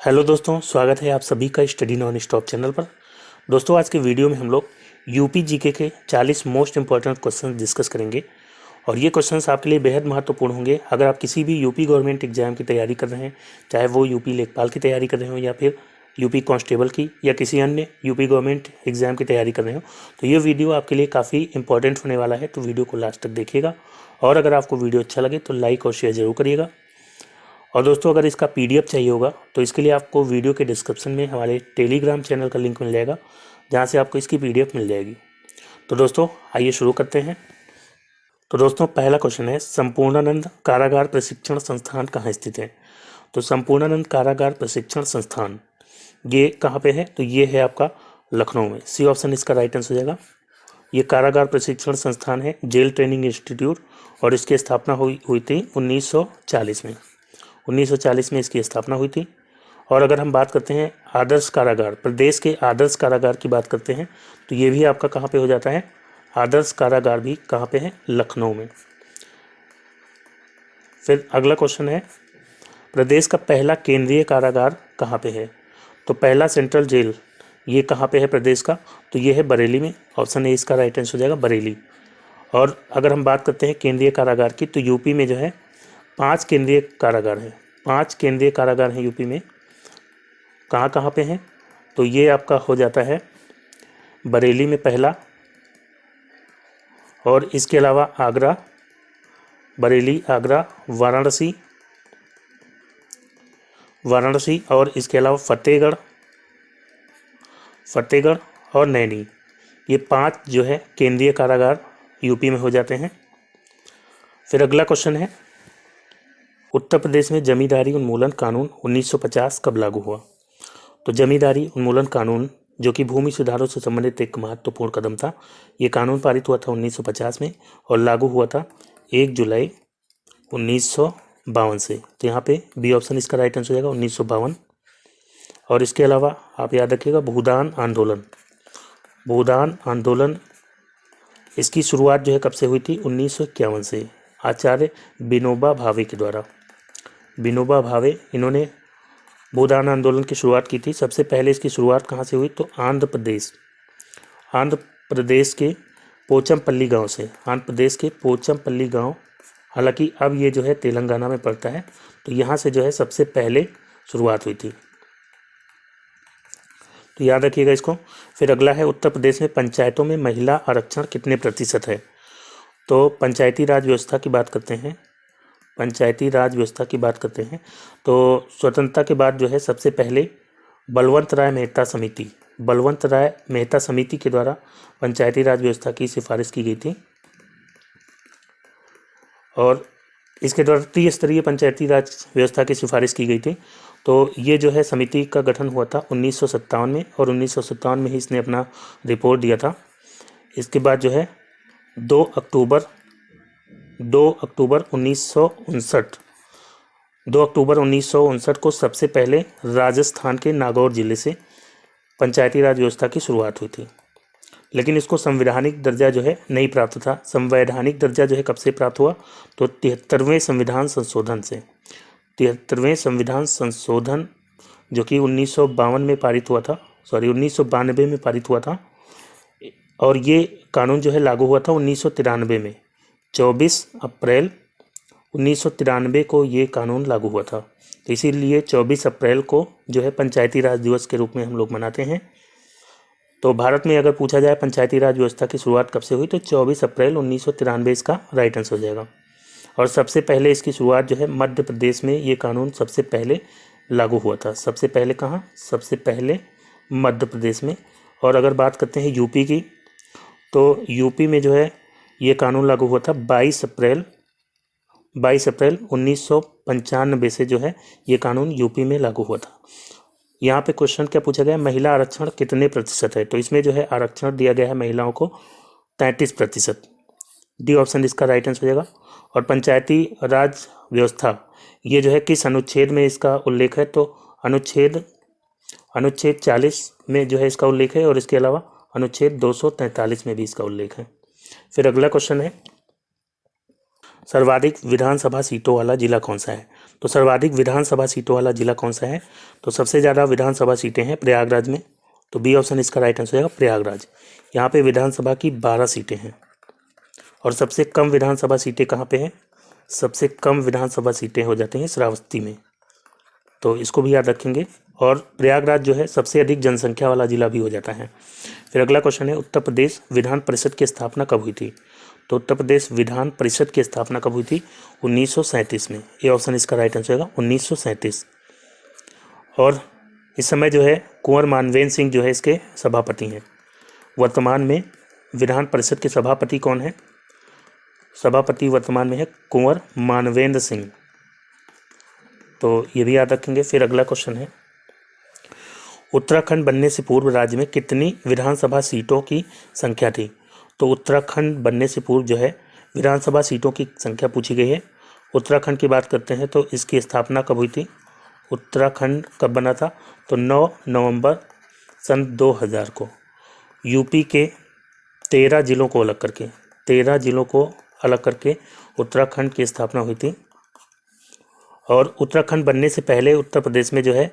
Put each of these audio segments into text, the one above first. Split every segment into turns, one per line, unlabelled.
Hello दोस्तों, स्वागत है आप सभी का स्टडी नॉन स्टॉप चैनल पर। दोस्तों, आज के वीडियो में हम लोग यूपी जीके के 40 मोस्ट इंपॉर्टेंट क्वेश्चन डिस्कस करेंगे और ये क्वेश्चंस आपके लिए बेहद महत्वपूर्ण होंगे। अगर आप किसी भी यूपी गवर्नमेंट एग्जाम की तैयारी कर रहे हैं, चाहे वो यूपी लेखपाल की तैयारी कर रहे हो या फिर यूपी कांस्टेबल की या किसी अन्य यूपी गवर्नमेंट एग्जाम की तैयारी कर रहे हो, तो ये वीडियो आपके लिए काफ़ी इंपॉर्टेंट होने वाला है। तो वीडियो को लास्ट तक देखिएगा और अगर आपको वीडियो अच्छा लगे तो लाइक और शेयर जरूर करिएगा। और दोस्तों, अगर इसका पीडीएफ चाहिए होगा तो इसके लिए आपको वीडियो के डिस्क्रिप्शन में हमारे टेलीग्राम चैनल का लिंक मिल जाएगा, जहां से आपको इसकी पीडीएफ मिल जाएगी। तो दोस्तों, आइए शुरू करते हैं। तो दोस्तों, पहला क्वेश्चन है, संपूर्णानंद कारागार प्रशिक्षण संस्थान कहाँ स्थित है? तो संपूर्णानंद कारागार प्रशिक्षण संस्थान ये कहाँ पे है? तो ये है आपका लखनऊ में। सी ऑप्शन इसका राइट आंसर हो जाएगा। ये कारागार प्रशिक्षण संस्थान है, जेल ट्रेनिंग इंस्टीट्यूट, और इसकी स्थापना हुई थी 1940 में। 1940 में इसकी स्थापना हुई थी। और अगर हम बात करते हैं आदर्श कारागार, प्रदेश के आदर्श कारागार की बात करते हैं, तो ये भी आपका कहाँ पे हो जाता है? आदर्श कारागार भी कहाँ पे है? लखनऊ में। फिर अगला क्वेश्चन है, प्रदेश का पहला केंद्रीय कारागार कहाँ पे है? तो पहला सेंट्रल जेल ये कहाँ पे है प्रदेश का? तो ये है बरेली में। ऑप्शन ए इसका राइट आंसर हो जाएगा, बरेली। और अगर हम बात करते हैं केंद्रीय कारागार की, तो यूपी में जो है 5 केंद्रीय कारागार हैं। 5 केंद्रीय कारागार हैं यूपी में। कहाँ कहाँ पे हैं? तो ये आपका हो जाता है बरेली में पहला, और इसके अलावा आगरा, बरेली, आगरा, वाराणसी, और इसके अलावा फतेहगढ़ और नैनी। ये 5 जो है केंद्रीय कारागार यूपी में हो जाते हैं। फिर अगला क्वेश्चन है, उत्तर प्रदेश में जमींदारी उन्मूलन कानून 1950 कब लागू हुआ? तो जमींदारी उन्मूलन कानून, जो कि भूमि सुधारों से संबंधित एक महत्वपूर्ण कदम था, ये कानून पारित हुआ था 1950 में और लागू हुआ था 1 जुलाई 1952 से। तो यहाँ पे बी ऑप्शन इसका राइट आंसर हो जाएगा, 1952। और इसके अलावा आप याद रखिएगा भूदान आंदोलन, इसकी शुरुआत जो है कब से हुई थी? 1951 से, आचार्य विनोबा भावे के द्वारा। विनोबा भावे, इन्होंने भूदान आंदोलन की शुरुआत की थी। सबसे पहले इसकी शुरुआत कहाँ से हुई? तो आंध्र प्रदेश के पोचमपल्ली गांव से। आंध्र प्रदेश के पोचमपल्ली गांव, हालांकि अब ये जो है तेलंगाना में पड़ता है, तो यहाँ से जो है सबसे पहले शुरुआत हुई थी, तो याद रखिएगा इसको। फिर अगला है, उत्तर प्रदेश में पंचायतों में महिला आरक्षण कितने प्रतिशत है? तो पंचायती राज व्यवस्था की बात करते हैं, तो स्वतंत्रता के बाद जो है सबसे पहले बलवंत राय मेहता समिति के द्वारा पंचायती राज व्यवस्था की सिफारिश की गई थी, और इसके द्वारा त्रिस्तरीय पंचायती राज व्यवस्था की सिफारिश की गई थी। तो ये जो है समिति का गठन हुआ था 1957 में, और 1957 में ही इसने अपना रिपोर्ट दिया था। इसके बाद जो है 2 अक्टूबर 1959 को सबसे पहले राजस्थान के नागौर जिले से पंचायती राज व्यवस्था की शुरुआत हुई थी, लेकिन इसको संवैधानिक दर्जा जो है नहीं प्राप्त था। संवैधानिक दर्जा जो है कब से प्राप्त हुआ? तो 73वें संविधान संशोधन से। 73वें संविधान संशोधन जो कि 1992 में पारित हुआ था, और ये कानून जो है लागू हुआ था 1993 में। 24 अप्रैल 1993 को ये कानून लागू हुआ था, तो इसीलिए 24 अप्रैल को जो है पंचायती राज दिवस के रूप में हम लोग मनाते हैं। तो भारत में अगर पूछा जाए पंचायती राज व्यवस्था की शुरुआत कब से हुई, तो 24 अप्रैल 1993 इसका राइट आंसर हो जाएगा। और सबसे पहले इसकी शुरुआत जो है मध्य प्रदेश में ये कानून सबसे पहले लागू हुआ था। सबसे पहले कहाँ? सबसे पहले मध्य प्रदेश में। और अगर बात करते हैं यूपी की, तो यूपी में जो है ये कानून लागू हुआ था 22 अप्रैल 1995 से जो है ये कानून यूपी में लागू हुआ था। यहाँ पे क्वेश्चन क्या पूछा गया? महिला आरक्षण कितने प्रतिशत है? तो इसमें जो है आरक्षण दिया गया है महिलाओं को 33%। डी ऑप्शन इसका राइट आंसर हो जाएगा। और पंचायती राज व्यवस्था ये जो है किस अनुच्छेद में इसका उल्लेख है? तो अनुच्छेद 40 में जो है इसका उल्लेख है, और इसके अलावा अनुच्छेद 243 में भी इसका उल्लेख है। फिर अगला क्वेश्चन है, सर्वाधिक विधानसभा सीटों वाला जिला कौन सा है? तो सर्वाधिक विधानसभा सीटों वाला जिला कौन सा है? तो सबसे ज़्यादा विधानसभा सीटें हैं प्रयागराज में, तो बी ऑप्शन इसका राइट आंसर होगा प्रयागराज। यहाँ पे विधानसभा की 12 सीटें हैं। और सबसे कम विधानसभा सीटें कहाँ पे हैं? सबसे कम विधानसभा सीटें हो जाती हैं श्रावस्ती में, तो इसको भी याद रखेंगे। और प्रयागराज जो है सबसे अधिक जनसंख्या वाला जिला भी हो जाता है। फिर अगला क्वेश्चन है, उत्तर प्रदेश विधान परिषद की स्थापना कब हुई थी? तो उत्तर प्रदेश विधान परिषद की स्थापना कब हुई थी? 1937 में। ये ऑप्शन इसका राइट आंसर होगा 1937। और इस समय जो है कुंवर मानवेंद्र सिंह जो है इसके सभापति हैं। वर्तमान में विधान परिषद के सभापति कौन है? सभापति वर्तमान में है कुंवर मानवेंद्र सिंह, तो ये भी याद रखेंगे। फिर अगला क्वेश्चन है, उत्तराखंड बनने से पूर्व राज्य में कितनी विधानसभा सीटों की संख्या थी? तो उत्तराखंड बनने से पूर्व जो है विधानसभा सीटों की संख्या पूछी गई है। उत्तराखंड की बात करते हैं तो इसकी स्थापना कब हुई थी? उत्तराखंड कब बना था? तो 9 नवंबर सन 2000 को यूपी के 13 जिलों को अलग करके उत्तराखंड की स्थापना हुई थी। और उत्तराखंड बनने से पहले उत्तर प्रदेश में जो है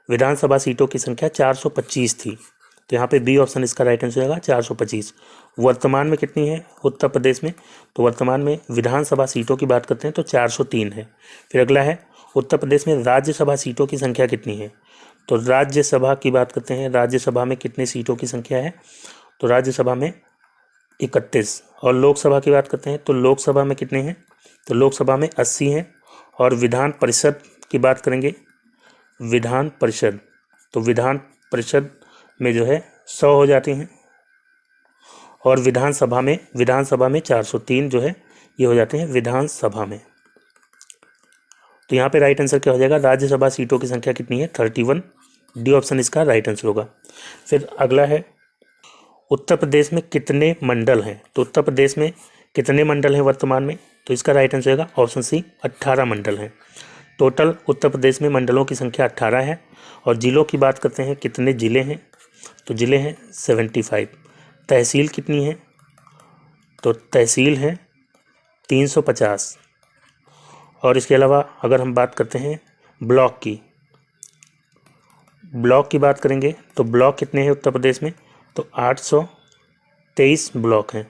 विधानसभा सीटों की संख्या 425 थी, तो यहाँ पे बी ऑप्शन इसका राइट आंसर होगा 425। वर्तमान में कितनी है उत्तर प्रदेश में? तो वर्तमान में विधानसभा सीटों की बात करते हैं तो 403 है। फिर अगला है, उत्तर प्रदेश में राज्यसभा सीटों की संख्या कितनी है? तो राज्यसभा की बात करते हैं, राज्यसभा में कितनी सीटों की संख्या है? तो राज्यसभा में 31। और लोकसभा की बात करते हैं तो लोकसभा में कितने हैं? तो लोकसभा में 80 हैं। और विधान परिषद की बात करेंगे, विधान परिषद, तो विधान परिषद में जो है 100 हो जाती हैं। और विधानसभा में 403 जो है ये हो जाते हैं विधानसभा में। तो यहाँ पे राइट आंसर क्या हो जाएगा? राज्यसभा सीटों की संख्या कितनी है? 31। डी ऑप्शन इसका राइट आंसर होगा। फिर अगला है, उत्तर प्रदेश में कितने मंडल हैं? तो उत्तर प्रदेश में कितने मंडल हैं वर्तमान में? तो इसका राइट आंसर होगा ऑप्शन सी 18 मंडल हैं। टोटल उत्तर प्रदेश में मंडलों की संख्या 18 है। और जिलों की बात करते हैं, कितने जिले हैं? तो जिले हैं 75। तहसील कितनी है? तो तहसील है 350। और इसके अलावा अगर हम बात करते हैं ब्लॉक की बात करेंगे तो ब्लॉक कितने हैं उत्तर प्रदेश में? तो 823 ब्लॉक हैं।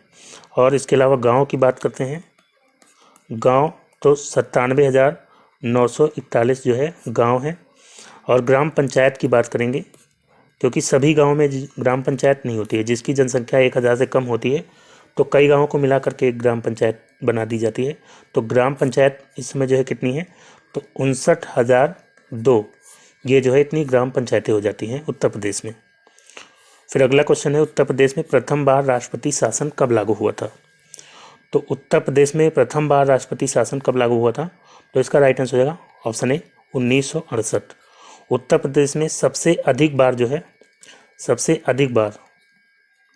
और इसके अलावा गांव की बात करते हैं, गांव तो 97,941 जो है गांव हैं। और ग्राम पंचायत की बात करेंगे, क्योंकि सभी गांवों में ग्राम पंचायत नहीं होती है, जिसकी जनसंख्या 1000 से कम होती है तो कई गांवों को मिला करके एक ग्राम पंचायत बना दी जाती है। तो ग्राम पंचायत इस समय जो है कितनी है? तो 59,002 ये जो है इतनी ग्राम पंचायतें हो जाती हैं उत्तर प्रदेश में। फिर अगला क्वेश्चन है, उत्तर प्रदेश में प्रथम बार राष्ट्रपति शासन कब लागू हुआ था? तो उत्तर प्रदेश में प्रथम बार राष्ट्रपति शासन कब लागू हुआ था? तो इसका राइट आंसर हो जाएगा ऑप्शन ए 1968। उत्तर प्रदेश में सबसे अधिक बार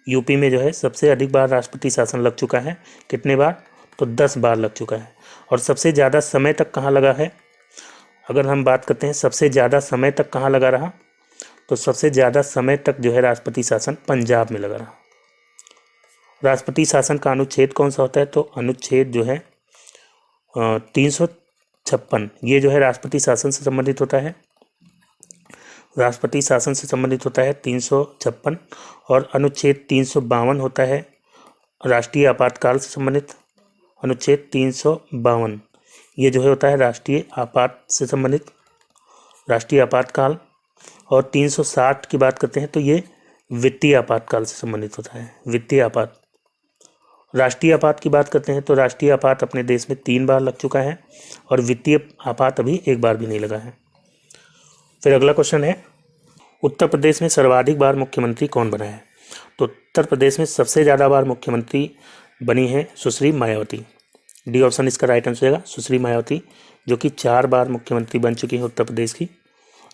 यूपी में जो है सबसे अधिक बार राष्ट्रपति शासन लग चुका है। कितने बार? तो 10 बार लग चुका है। और सबसे ज़्यादा समय तक कहाँ लगा है? अगर हम बात करते हैं सबसे ज़्यादा समय तक कहाँ लगा रहा, तो सबसे ज़्यादा समय तक जो है राष्ट्रपति शासन पंजाब में लगा रहा। राष्ट्रपति शासन का अनुच्छेद कौन सा होता है? तो अनुच्छेद जो है 356 ये जो है राष्ट्रपति शासन से संबंधित होता है। राष्ट्रपति शासन से संबंधित होता है 356। और अनुच्छेद 352 होता है राष्ट्रीय आपातकाल से संबंधित। अनुच्छेद 352 ये जो है होता है राष्ट्रीय आपातकाल। और 360 की बात करते हैं तो ये वित्तीय आपातकाल से संबंधित होता है, वित्तीय आपात। राष्ट्रीय आपात की बात करते हैं तो राष्ट्रीय आपात अपने देश में 3 बार लग चुका है। और वित्तीय आपात अभी 1 बार भी नहीं लगा है। फिर अगला क्वेश्चन है, उत्तर प्रदेश में सर्वाधिक बार मुख्यमंत्री कौन बना है? तो उत्तर प्रदेश में सबसे ज़्यादा बार मुख्यमंत्री बनी है सुश्री मायावती। डी ऑप्शन इसका राइट आंसर होगा सुश्री मायावती, जो कि 4 बार मुख्यमंत्री बन चुकी हैं उत्तर प्रदेश की।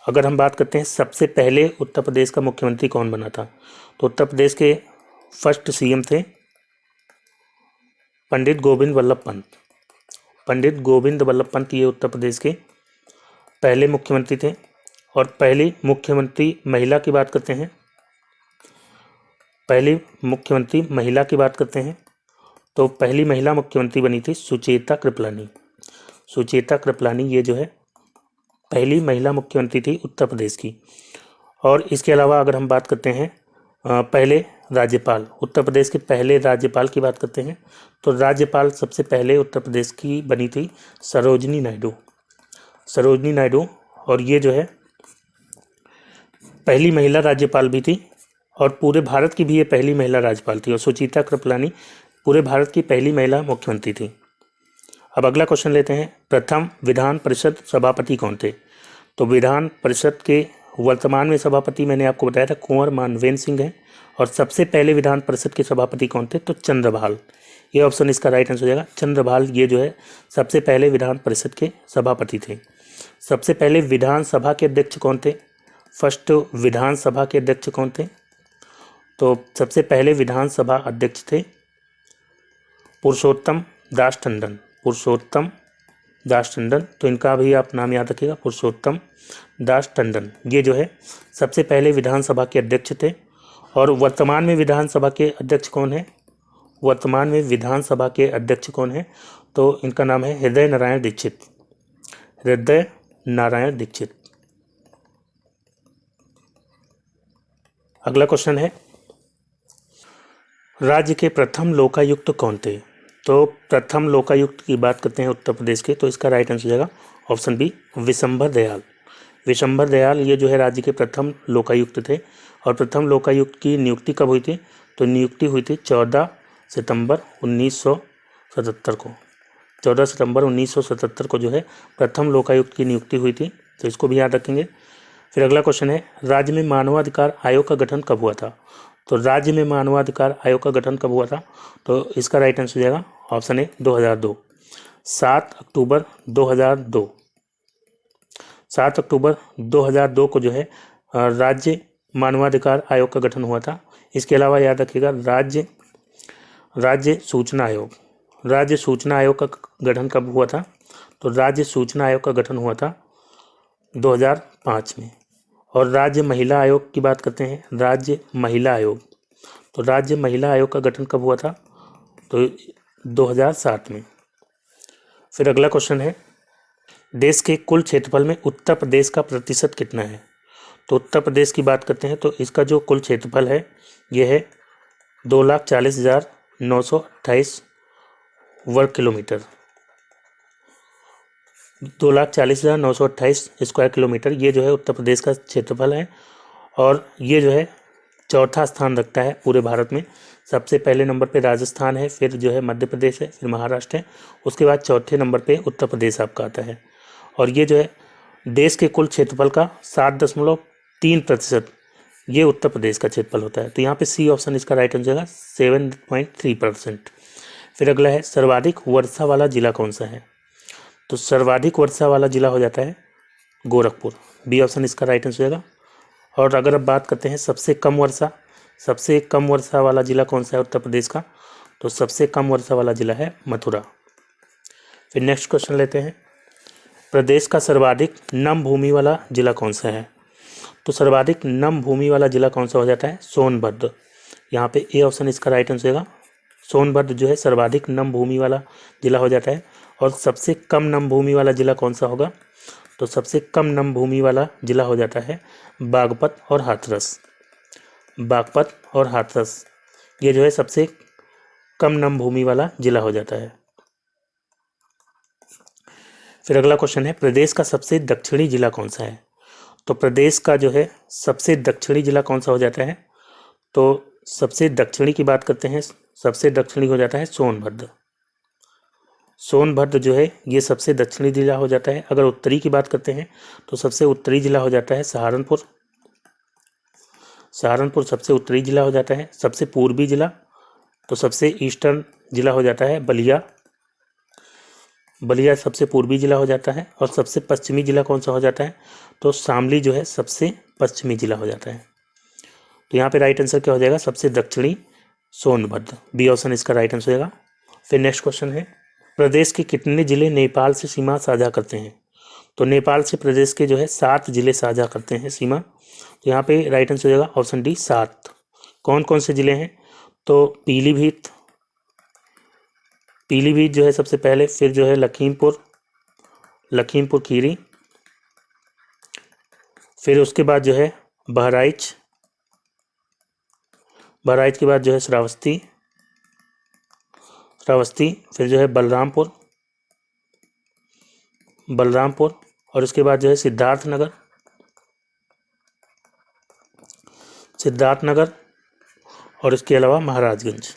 अगर हम बात करते हैं सबसे पहले उत्तर प्रदेश का मुख्यमंत्री कौन बना था, तो उत्तर प्रदेश के फर्स्ट सीएम थे पंडित गोविंद वल्लभ पंत। पंडित गोविंद वल्लभ पंत ये उत्तर प्रदेश के पहले मुख्यमंत्री थे। और पहली मुख्यमंत्री महिला की बात करते हैं, तो पहली महिला मुख्यमंत्री बनी थी सुचेता कृपलानी। सुचेता कृपलानी ये जो है पहली महिला मुख्यमंत्री थी उत्तर प्रदेश की। और इसके अलावा अगर हम बात करते हैं पहले राज्यपाल, उत्तर प्रदेश के पहले राज्यपाल की बात करते हैं तो राज्यपाल सबसे पहले उत्तर प्रदेश की बनी थी सरोजनी नायडू। सरोजनी नायडू, और ये जो है पहली महिला राज्यपाल भी थी और पूरे भारत की भी ये पहली महिला राज्यपाल थी। और सुचित्रा कृपलानी पूरे भारत की पहली महिला मुख्यमंत्री थी। अब अगला क्वेश्चन लेते हैं, प्रथम विधान परिषद सभापति कौन थे? तो विधान परिषद के वर्तमान में सभापति मैंने आपको बताया था कुंवर मानवेंद्र सिंह हैं। और सबसे पहले विधान परिषद के सभापति कौन थे? तो चंद्रभाल। ये ऑप्शन इसका राइट आंसर हो जाएगा, चंद्रभाल ये जो है सबसे पहले विधान परिषद के सभापति थे। सबसे पहले विधानसभा के अध्यक्ष कौन थे? फर्स्ट विधानसभा के अध्यक्ष कौन थे? तो सबसे पहले विधानसभा अध्यक्ष थे पुरुषोत्तम दास टंडन। पुरुषोत्तम दास टंडन, तो इनका भी आप नाम याद रखिएगा, पुरुषोत्तम दास टंडन। ये जो है सबसे पहले विधानसभा के अध्यक्ष थे। और वर्तमान में विधानसभा के अध्यक्ष कौन है? वर्तमान में विधानसभा के अध्यक्ष कौन है? तो इनका नाम है हृदय नारायण दीक्षित। हृदय नारायण दीक्षित। अगला क्वेश्चन है, राज्य के प्रथम लोकायुक्त कौन थे? तो प्रथम लोकायुक्त की बात करते हैं उत्तर प्रदेश के, तो इसका राइट आंसर हो जाएगा ऑप्शन बी, विशंभर दयाल। विशंभर दयाल ये जो है राज्य के प्रथम लोकायुक्त थे। और प्रथम लोकायुक्त की नियुक्ति कब हुई थी? तो नियुक्ति हुई थी 14 सितंबर 1977 को। 14 सितंबर 1977 को जो है प्रथम लोकायुक्त की नियुक्ति हुई थी, तो इसको भी याद रखेंगे। फिर अगला क्वेश्चन है, राज्य में मानवाधिकार आयोग का गठन कब हुआ था? तो राज्य में मानवाधिकार आयोग का गठन कब हुआ था? तो इसका राइट आंसर हो जाएगा ऑप्शन ए, 2002। 7 अक्टूबर 2002। 7 अक्टूबर 2002 को जो है राज्य मानवाधिकार आयोग का गठन हुआ था। इसके अलावा याद रखिएगा राज्य सूचना आयोग। राज्य सूचना आयोग का गठन कब हुआ था? तो राज्य सूचना आयोग का गठन हुआ था 2005 में। और राज्य महिला आयोग की बात करते हैं, राज्य महिला आयोग। तो राज्य महिला आयोग का गठन कब हुआ था? तो 2007 में। फिर अगला क्वेश्चन है, देश के कुल क्षेत्रफल में उत्तर प्रदेश का प्रतिशत कितना है? तो उत्तर प्रदेश की बात करते हैं तो इसका जो कुल क्षेत्रफल है यह है 2,40,928 वर्ग किलोमीटर। 2,40,928 स्क्वायर किलोमीटर ये जो है उत्तर प्रदेश का क्षेत्रफल है। और ये जो है चौथा स्थान रखता है पूरे भारत में। सबसे पहले नंबर पे राजस्थान है, फिर जो है मध्य प्रदेश है, फिर महाराष्ट्र है, उसके बाद चौथे नंबर पे उत्तर प्रदेश आपका आता है। और ये जो है देश के कुल क्षेत्रफल का 7.3% ये उत्तर प्रदेश का क्षेत्रफल होता है। तो यहाँ पे सी ऑप्शन इसका राइट आंसर होगा 7.3%। फिर अगला है, सर्वाधिक वर्षा वाला जिला कौन सा है? तो सर्वाधिक वर्षा वाला जिला हो जाता है गोरखपुर। बी ऑप्शन इसका राइट आंसर होगा। और अगर अब बात करते हैं सबसे कम वर्षा वाला जिला कौन सा है उत्तर प्रदेश का? तो सबसे कम वर्षा वाला जिला है मथुरा। फिर नेक्स्ट क्वेश्चन लेते हैं, प्रदेश का सर्वाधिक नम भूमि वाला जिला कौन सा है? तो सर्वाधिक नम भूमि वाला जिला कौन सा हो जाता है? सोनभद्र। यहाँ पे ए ऑप्शन इसका राइट आंसर होगा। सोनभद्र जो है सर्वाधिक नम भूमि वाला जिला हो जाता है। और सबसे कम नम भूमि वाला जिला कौन सा होगा? तो सबसे कम नम भूमि वाला जिला हो जाता है बागपत और हाथरस। बागपत और हाथरस ये जो है सबसे कम नम भूमि वाला जिला हो जाता है। फिर अगला क्वेश्चन है, प्रदेश का सबसे दक्षिणी जिला कौन सा है? तो प्रदेश का जो है सबसे दक्षिणी जिला कौन सा हो जाता है? तो सबसे दक्षिणी की बात करते हैं, सबसे दक्षिणी हो जाता है सोनभद्र। सोनभद्र जो है ये सबसे दक्षिणी जिला हो जाता है। अगर उत्तरी की बात करते हैं तो सबसे उत्तरी जिला हो जाता है सहारनपुर। सहारनपुर सबसे उत्तरी जिला हो जाता है। सबसे पूर्वी जिला तो सबसे ईस्टर्न जिला हो जाता है बलिया। बलिया सबसे पूर्वी जिला हो जाता है। और सबसे पश्चिमी जिला कौन सा हो जाता है? तो शामली जो है सबसे पश्चिमी जिला हो जाता है। तो यहाँ पे राइट आंसर क्या हो जाएगा? सबसे दक्षिणी सोनभद्र। बी ऑप्शन इसका राइट आंसर होगा। फिर नेक्स्ट क्वेश्चन है, प्रदेश के कितने जिले नेपाल से सीमा साझा करते हैं? तो नेपाल से प्रदेश के जो है 7 जिले साझा करते हैं सीमा। तो यहाँ पे राइट आंसर हो जाएगा ऑप्शन डी 7। कौन कौन से जिले हैं? तो पीलीभीत जो है सबसे पहले, फिर जो है लखीमपुर खीरी, फिर उसके बाद जो है बहराइच, बहराइच के बाद जो है श्रावस्ती, श्रावस्ती, फिर जो है बलरामपुर, बलरामपुर, और उसके बाद जो है सिद्धार्थनगर, सिद्धार्थनगर, और इसके अलावा महाराजगंज,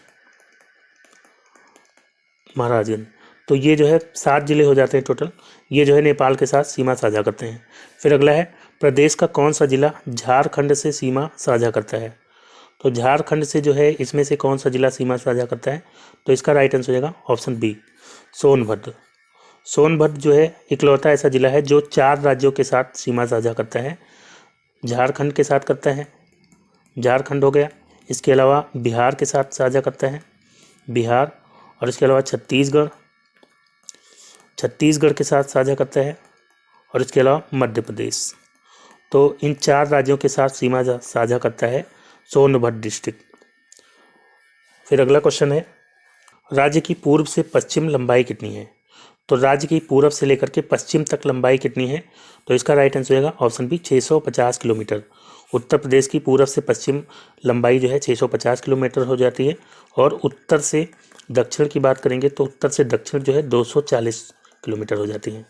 महाराजगंज। तो ये जो है 7 जिले हो जाते हैं टोटल। ये जो है नेपाल के साथ सीमा साझा करते हैं। फिर अगला है प्रदेश का कौन सा जिला झारखंड से सीमा साझा करता है। तो झारखंड से जो है इसमें से कौन सा जिला सीमा साझा करता है, तो इसका राइट आंसर हो जाएगा ऑप्शन बी, सोनभद्र। सोनभद्र जो है इकलौता ऐसा जिला है जो 4 राज्यों के साथ सीमा साझा करता है। झारखंड के साथ करता है, झारखंड हो गया, इसके अलावा बिहार के साथ साझा करता है, बिहार, और इसके अलावा छत्तीसगढ़, छत्तीसगढ़ के साथ साझा करता है, और इसके अलावा मध्य प्रदेश। तो इन 4 राज्यों के साथ सीमा साझा करता है सोनभद्र डिस्ट्रिक्ट। फिर अगला क्वेश्चन है राज्य की पूर्व से पश्चिम लंबाई कितनी है। तो राज्य की पूर्व से लेकर के पश्चिम तक लंबाई कितनी है, तो इसका राइट आंसर होगा option B 650 kilometre. Uttar Pradesh की पूर्व से पश्चिम लंबाई जो है 650 किलोमीटर हो जाती है, और उत्तर से दक्षिण की बात करेंगे तो उत्तर से दक्षिण जो है 240 किलोमीटर हो जाती है।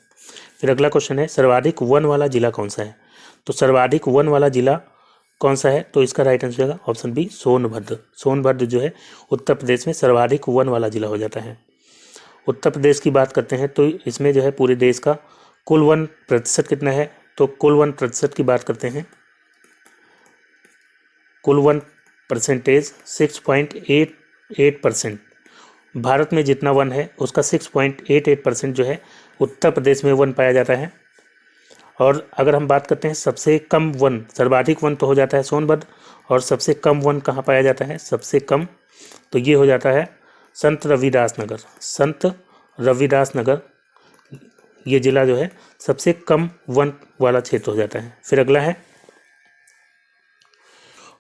फिर अगला क्वेश्चन है सर्वाधिक वन वाला जिला कौन सा है। तो सर्वाधिक वन वाला जिला कौन सा है, तो इसका राइट आंसर होगा ऑप्शन बी सोनभद्र। सोनभद्र जो है उत्तर प्रदेश में सर्वाधिक वन वाला जिला हो जाता है। उत्तर प्रदेश की बात करते हैं तो इसमें जो है पूरे देश का कुल वन प्रतिशत कितना है, तो कुल वन प्रतिशत की बात करते हैं, कुल वन परसेंटेज 6.88%। भारत में जितना वन है उसका 6.88% जो है उत्तर प्रदेश में वन पाया जाता है। और अगर हम बात करते हैं सबसे कम वन, सर्वाधिक वन तो हो जाता है सोनभद्र, और सबसे कम वन कहाँ पाया जाता है, सबसे कम तो ये हो जाता है संत रविदास नगर। संत रविदास नगर ये जिला जो है सबसे कम वन वाला क्षेत्र हो जाता है। फिर अगला है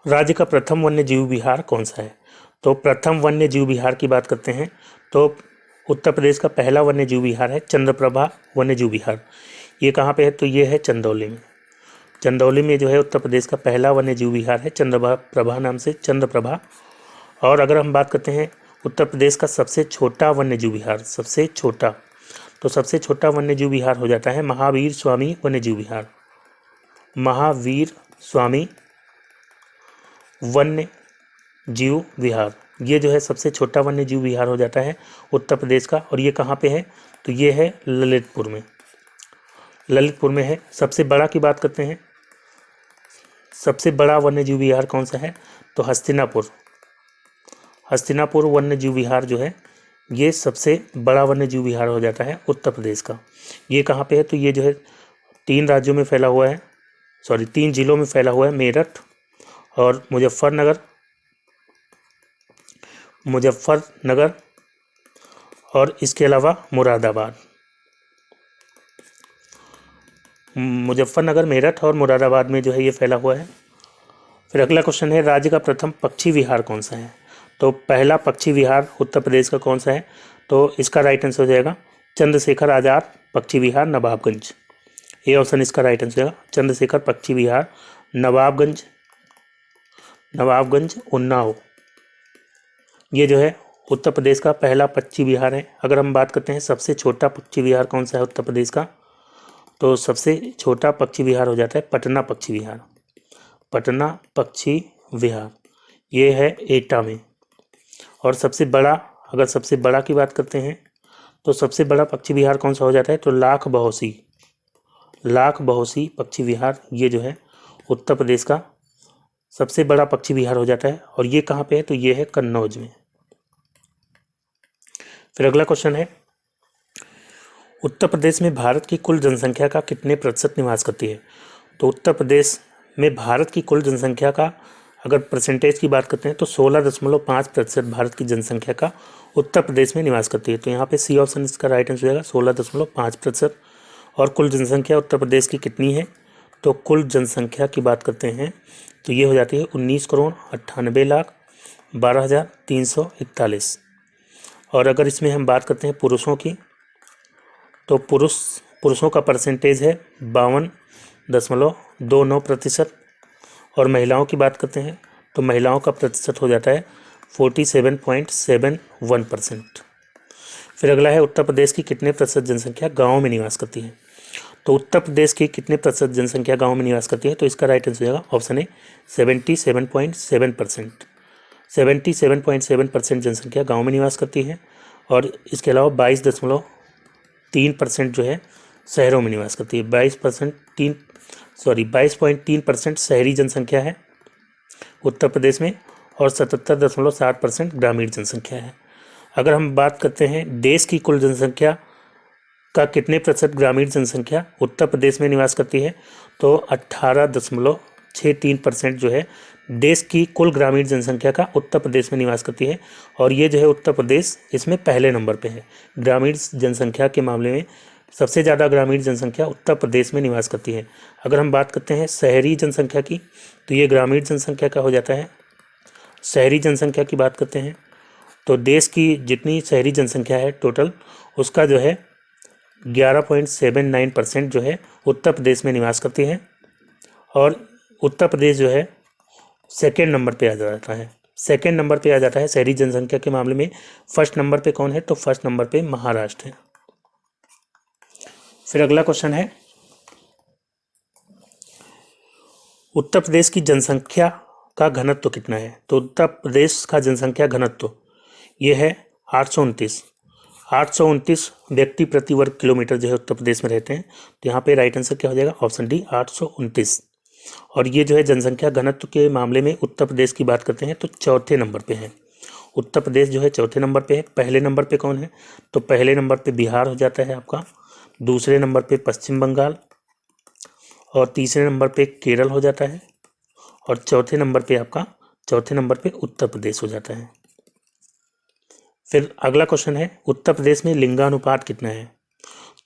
राज्य का प्रथम वन्य जीव विहार कौन सा है। तो प्रथम वन्य जीव विहार की बात करते हैं तो उत्तर प्रदेश का पहला वन्य जीव विहार है चंद्रप्रभा वन्य जीव विहार। ये कहाँ पे है, तो ये है चंदौली में। चंदौली में जो है उत्तर प्रदेश का पहला वन्य जीव विहार है चंद्रप्रभा नाम से, चंद्रप्रभा। और अगर हम बात करते हैं उत्तर प्रदेश का सबसे छोटा वन्य जीव विहार, सबसे छोटा, तो सबसे छोटा वन्य जीव विहार हो जाता है महावीर स्वामी वन्य जीव विहार। महावीर स्वामी वन्य जीव विहार ये जो है सबसे छोटा वन्य जीव विहार हो जाता है उत्तर प्रदेश का। और ये कहाँ पे है, तो ये है ललितपुर में, ललितपुर में है। सबसे बड़ा की बात करते हैं, सबसे बड़ा वन्य जीव विहार कौन सा है, तो हस्तिनापुर, हस्तिनापुर वन्य जीव विहार जो है ये सबसे बड़ा वन्य जीव विहार हो जाता है उत्तर प्रदेश का। ये कहाँ पे है, तो ये जो है 3 राज्यों में फैला हुआ है, 3 जिलों में फैला हुआ है, मेरठ और मुजफ्फरनगर, मुजफ्फरनगर और इसके अलावा मुरादाबाद। मुजफ्फरनगर, मेरठ और मुरादाबाद में जो है ये फैला हुआ है। फिर अगला क्वेश्चन है राज्य का प्रथम पक्षी विहार कौन सा है। तो पहला पक्षी विहार उत्तर प्रदेश का कौन सा है, तो इसका राइट आंसर हो जाएगा चंद्रशेखर आजाद पक्षी विहार नवाबगंज। ये ऑप्शन इसका राइट आंसर होगा चंद्रशेखर पक्षी विहार नवाबगंज, नवाबगंज उन्नाव। ये जो है उत्तर प्रदेश का पहला पक्षी विहार है। अगर हम बात करते हैं सबसे छोटा पक्षी विहार कौन सा है उत्तर प्रदेश का, तो सबसे छोटा पक्षी विहार हो जाता है पटना पक्षी विहार, पटना पक्षी विहार ये है एटा में। और सबसे बड़ा, अगर सबसे बड़ा की बात करते हैं तो सबसे बड़ा पक्षी विहार कौन सा हो जाता है, तो लाख बहोसी, लाख बहोसी पक्षी विहार ये जो है उत्तर प्रदेश का सबसे बड़ा पक्षी विहार हो जाता है। और ये कहाँ पे है, तो ये है कन्नौज में। फिर अगला क्वेश्चन है उत्तर प्रदेश में भारत की कुल जनसंख्या का कितने प्रतिशत निवास करती है। तो उत्तर प्रदेश में भारत की कुल जनसंख्या का अगर परसेंटेज की बात करते हैं तो 16.5% भारत की जनसंख्या का उत्तर प्रदेश में निवास करती है। तो यहाँ पे सी ऑप्शन इसका राइट आंसर हो जाएगा 16.5%। और कुल जनसंख्या उत्तर प्रदेश की कितनी है, तो कुल जनसंख्या की बात करते हैं तो ये हो जाती है 19,98,12,341। और अगर इसमें हम बात करते हैं पुरुषों की, तो पुरुषों का परसेंटेज है 52.9 2.9%। और महिलाओं की बात करते हैं तो महिलाओं का प्रतिशत हो जाता है 47.71%। फिर अगला है उत्तर प्रदेश की कितने प्रतिशत जनसंख्या गाँव में निवास करती है। तो उत्तर प्रदेश की कितने प्रतिशत जनसंख्या गाँव में निवास करती है, तो इसका राइट आंसर हो जाएगा ऑप्शन ए 77.7%। 77.7% जनसंख्या गाँव में निवास करती है और इसके अलावा 22.3% जो है शहरों में निवास करती है। 22.3% शहरी जनसंख्या है उत्तर प्रदेश में और 77.7% ग्रामीण जनसंख्या है। अगर हम बात करते हैं देश की कुल जनसंख्या का कितने प्रतिशत ग्रामीण जनसंख्या उत्तर प्रदेश में निवास करती है, तो 18.63% जो है देश की कुल ग्रामीण जनसंख्या का उत्तर प्रदेश में निवास करती है। और ये जो है उत्तर प्रदेश इसमें पहले नंबर पे है ग्रामीण जनसंख्या के मामले में। सबसे ज़्यादा ग्रामीण जनसंख्या उत्तर प्रदेश में निवास करती है। अगर हम बात करते हैं शहरी जनसंख्या की, तो ये ग्रामीण जनसंख्या का हो जाता है। शहरी जनसंख्या की बात करते हैं तो देश की जितनी शहरी जनसंख्या है टोटल, उसका जो है 11.79% जो है उत्तर प्रदेश में निवास करती है। और उत्तर प्रदेश जो है सेकेंड नंबर पे आ जाता है। सेकेंड नंबर पे आ जाता है शहरी जनसंख्या के मामले में। फर्स्ट नंबर पे कौन है, तो फर्स्ट नंबर पे महाराष्ट्र है। फिर अगला क्वेश्चन है उत्तर प्रदेश की जनसंख्या का घनत्व कितना है। तो उत्तर प्रदेश का जनसंख्या घनत्व ये है 829 व्यक्ति प्रति वर्ग किलोमीटर जो है उत्तर प्रदेश में रहते हैं। तो यहाँ पे राइट आंसर क्या हो जाएगा, ऑप्शन डी 829। और ये जो है जनसंख्या घनत्व के मामले में उत्तर प्रदेश की बात करते हैं तो चौथे नंबर पे है। उत्तर प्रदेश जो है चौथे नंबर पे है। पहले नंबर पे कौन है, तो पहले नंबर पे बिहार हो जाता है आपका, दूसरे नंबर पे पश्चिम बंगाल और तीसरे नंबर पे केरल हो जाता है और चौथे नंबर पे उत्तर प्रदेश हो जाता है। फिर अगला क्वेश्चन है उत्तर प्रदेश में लिंगानुपात कितना है।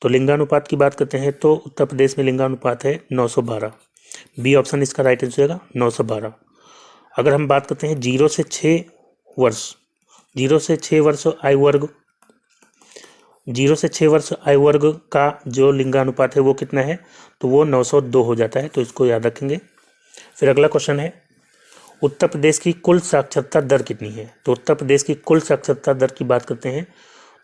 तो लिंगानुपात की बात करते हैं तो उत्तर प्रदेश में लिंगानुपात है 912। बी ऑप्शन इसका राइट आंसर होगा 912। अगर हम बात करते हैं 0 से 6 वर्ष 0 से 6 वर्ष आयु वर्ग का जो लिंगानुपात है वो कितना है, तो वो 902 हो जाता है। तो इसको याद रखेंगे। फिर अगला क्वेश्चन है उत्तर प्रदेश की कुल साक्षरता दर कितनी है। तो उत्तर प्रदेश की कुल साक्षरता दर की बात करते हैं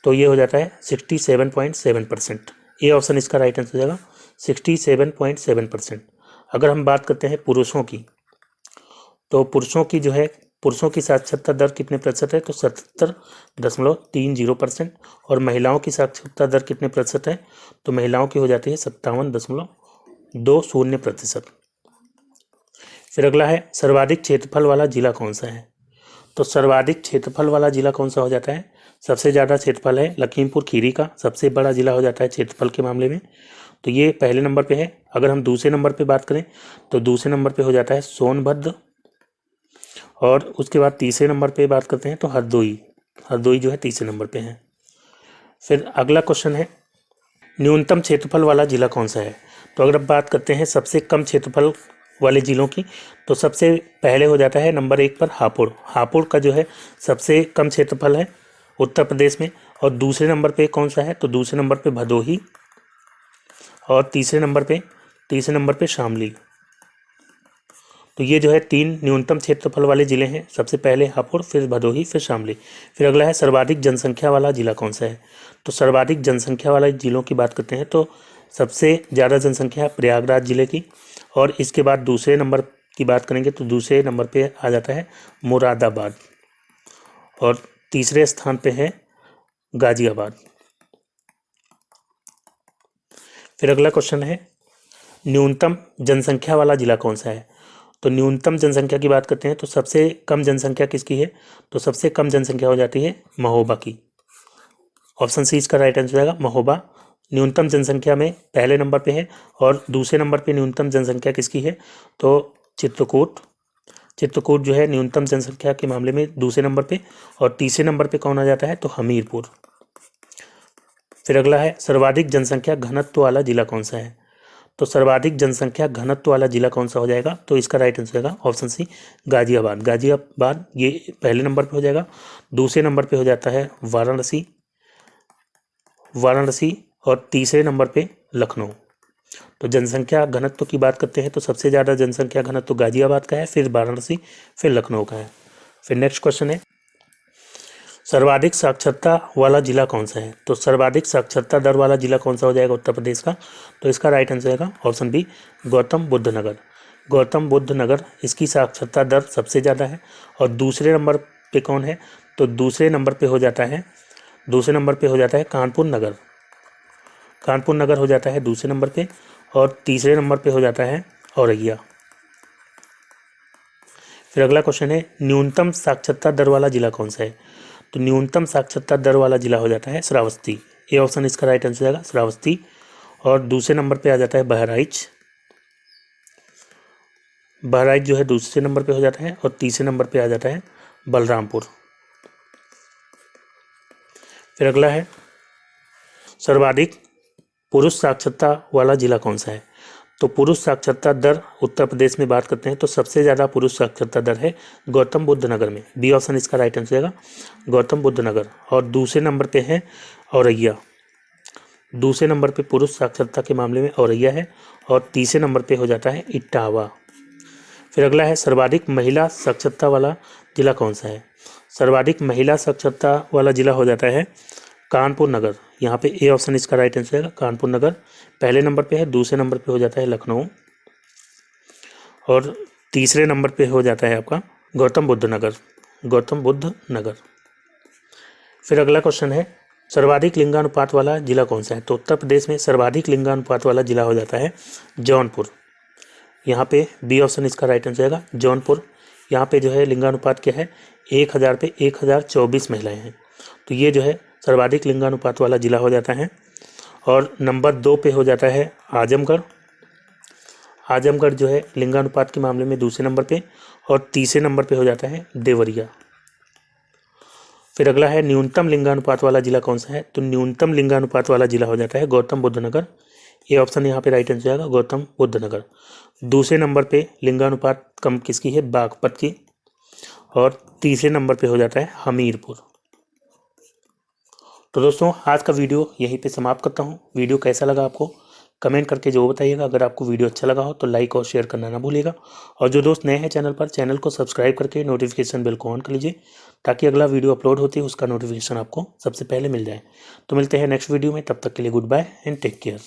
तो ये हो जाता है 67.7%। ए ऑप्शन इसका राइट आंसर हो जाएगा 67.7%। अगर हम बात करते हैं पुरुषों की, तो पुरुषों की साक्षरता दर कितने प्रतिशत है, तो 77.30%। और महिलाओं की साक्षरता दर कितने प्रतिशत है, तो महिलाओं की हो जाती है 57.20%। फिर अगला है सर्वाधिक क्षेत्रफल वाला जिला कौन सा है। तो सर्वाधिक क्षेत्रफल वाला जिला कौन सा हो जाता है, सबसे ज़्यादा क्षेत्रफल है लखीमपुर खीरी का, सबसे बड़ा जिला हो जाता है क्षेत्रफल के मामले में। तो ये पहले नंबर पे है। अगर हम दूसरे नंबर पे बात करें तो दूसरे नंबर पे हो जाता है सोनभद्र और उसके बाद तीसरे नंबर पे बात करते हैं तो हरदोई जो है तीसरे नंबर पे है। फिर अगला क्वेश्चन है न्यूनतम क्षेत्रफल वाला जिला कौन सा है। तो अगर हम बात करते हैं सबसे कम क्षेत्रफल वाले जिलों की, तो सबसे पहले हो जाता है नंबर 1 पर हापुड़ का जो है सबसे कम क्षेत्रफल है उत्तर प्रदेश में। और दूसरे नंबर पे कौन सा है, तो दूसरे नंबर पे भदोही और तीसरे नंबर पे शामली। तो ये जो है 3 न्यूनतम क्षेत्रफल वाले जिले हैं, सबसे पहले हापुड़, फिर भदोही, फिर शामली। फिर अगला है सर्वाधिक जनसंख्या वाला जिला कौन सा है। तो सर्वाधिक जनसंख्या वाले जिलों की बात करते हैं तो सबसे ज़्यादा जनसंख्या प्रयागराज जिले की। और इसके बाद दूसरे नंबर की बात करेंगे तो दूसरे नंबर पे आ जाता है मुरादाबाद और तीसरे स्थान पे है गाजियाबाद। फिर अगला क्वेश्चन है न्यूनतम जनसंख्या वाला जिला कौन सा है। तो न्यूनतम जनसंख्या की बात करते हैं तो सबसे कम जनसंख्या किसकी है, तो सबसे कम जनसंख्या हो जाती है महोबा की। ऑप्शन सी इसका राइट आंसर हो जाएगा महोबा न्यूनतम जनसंख्या में पहले नंबर पे है। और दूसरे नंबर पे न्यूनतम जनसंख्या किसकी है, तो चित्रकूट जो है न्यूनतम जनसंख्या के मामले में दूसरे नंबर पे। और तीसरे नंबर पे कौन आ जाता है, तो हमीरपुर। फिर अगला है सर्वाधिक जनसंख्या घनत्व वाला जिला कौन सा है। तो सर्वाधिक जनसंख्या घनत्व वाला जिला कौन सा हो जाएगा, तो इसका राइट आंसर होगा ऑप्शन सी गाजियाबाद ये पहले नंबर पे हो जाएगा। दूसरे नंबर पे हो जाता है वाराणसी और तीसरे नंबर पे लखनऊ। तो जनसंख्या घनत्व की बात करते हैं तो सबसे ज़्यादा जनसंख्या घनत्व गाजियाबाद का है, फिर वाराणसी, फिर लखनऊ का है। फिर नेक्स्ट क्वेश्चन है सर्वाधिक साक्षरता वाला जिला कौन सा है? तो सर्वाधिक साक्षरता दर वाला जिला कौन सा हो जाएगा उत्तर प्रदेश का? तो इसका राइट आंसर आएगा ऑप्शन बी, गौतम बुद्ध नगर। गौतम बुद्ध नगर, इसकी साक्षरता दर सबसे ज़्यादा है। और दूसरे नंबर पे कौन है? तो दूसरे नंबर पे हो जाता है कानपुर नगर। कानपुर नगर हो जाता है दूसरे नंबर पे, और तीसरे नंबर पे हो जाता है औरैया। फिर अगला क्वेश्चन है न्यूनतम साक्षरता दर वाला जिला कौन सा है? तो न्यूनतम साक्षरता दर वाला जिला हो जाता है श्रावस्ती। ए ऑप्शन इसका राइट आंसर आएगा, श्रावस्ती। और दूसरे नंबर पे आ जाता है बहराइच। बहराइच जो है दूसरे नंबर पे हो जाता है, और तीसरे नंबर पे आ जाता है बलरामपुर। फिर अगला है सर्वाधिक पुरुष साक्षरता वाला जिला कौन सा है? तो पुरुष साक्षरता दर उत्तर प्रदेश में बात करते हैं तो सबसे ज़्यादा पुरुष साक्षरता दर है गौतम बुद्ध नगर में। बी ऑप्शन इसका राइट आंसर आएगा, गौतम बुद्ध नगर। और दूसरे नंबर पे है औरैया। दूसरे नंबर पे पुरुष साक्षरता के मामले में औरैया है, और तीसरे नंबर पे हो जाता है इटावा। फिर अगला है सर्वाधिक महिला साक्षरता वाला जिला कौन सा है? सर्वाधिक महिला साक्षरता वाला जिला हो जाता है कानपुर नगर। यहाँ पे ए ऑप्शन इसका राइट आंसर है, कानपुर नगर पहले नंबर पे है। दूसरे नंबर पे हो जाता है लखनऊ, और तीसरे नंबर पे हो जाता है आपका गौतम बुद्ध नगर। गौतम बुद्ध नगर। फिर अगला क्वेश्चन है सर्वाधिक लिंगानुपात वाला जिला कौन सा है? तो उत्तर प्रदेश में सर्वाधिक लिंगानुपात वाला जिला हो जाता है जौनपुर। यहाँ पे बी ऑप्शन इसका राइट आंसर आएगा, जौनपुर। यहाँ पे जो है लिंगानुपात क्या है, 1000 पे 1024 महिलाएं हैं। तो ये जो है सर्वाधिक लिंगानुपात वाला जिला हो जाता है। और नंबर 2 पे हो जाता है आजमगढ़। आजमगढ़ जो है लिंगानुपात के मामले में दूसरे नंबर पे, और तीसरे नंबर पे हो जाता है देवरिया। फिर अगला है न्यूनतम लिंगानुपात वाला जिला कौन सा है? तो न्यूनतम लिंगानुपात वाला जिला हो जाता है गौतम बुद्ध नगर। ये ऑप्शन यहाँ पे राइट आंसर आएगा, गौतम बुद्ध नगर। दूसरे नंबर पे लिंगानुपात कम किसकी है? बागपत की। और तीसरे नंबर पे हो जाता है हमीरपुर। तो दोस्तों आज का वीडियो यहीं पे समाप्त करता हूँ। वीडियो कैसा लगा आपको कमेंट करके जो बताइएगा। अगर आपको वीडियो अच्छा लगा हो तो लाइक और शेयर करना ना भूलिएगा। और जो दोस्त नए हैं चैनल पर, चैनल को सब्सक्राइब करके नोटिफिकेशन बेल को ऑन कर लीजिए, ताकि अगला वीडियो अपलोड होती है उसका नोटिफिकेशन आपको सबसे पहले मिल जाए। तो मिलते हैं नेक्स्ट वीडियो में, तब तक के लिए good bye and take care.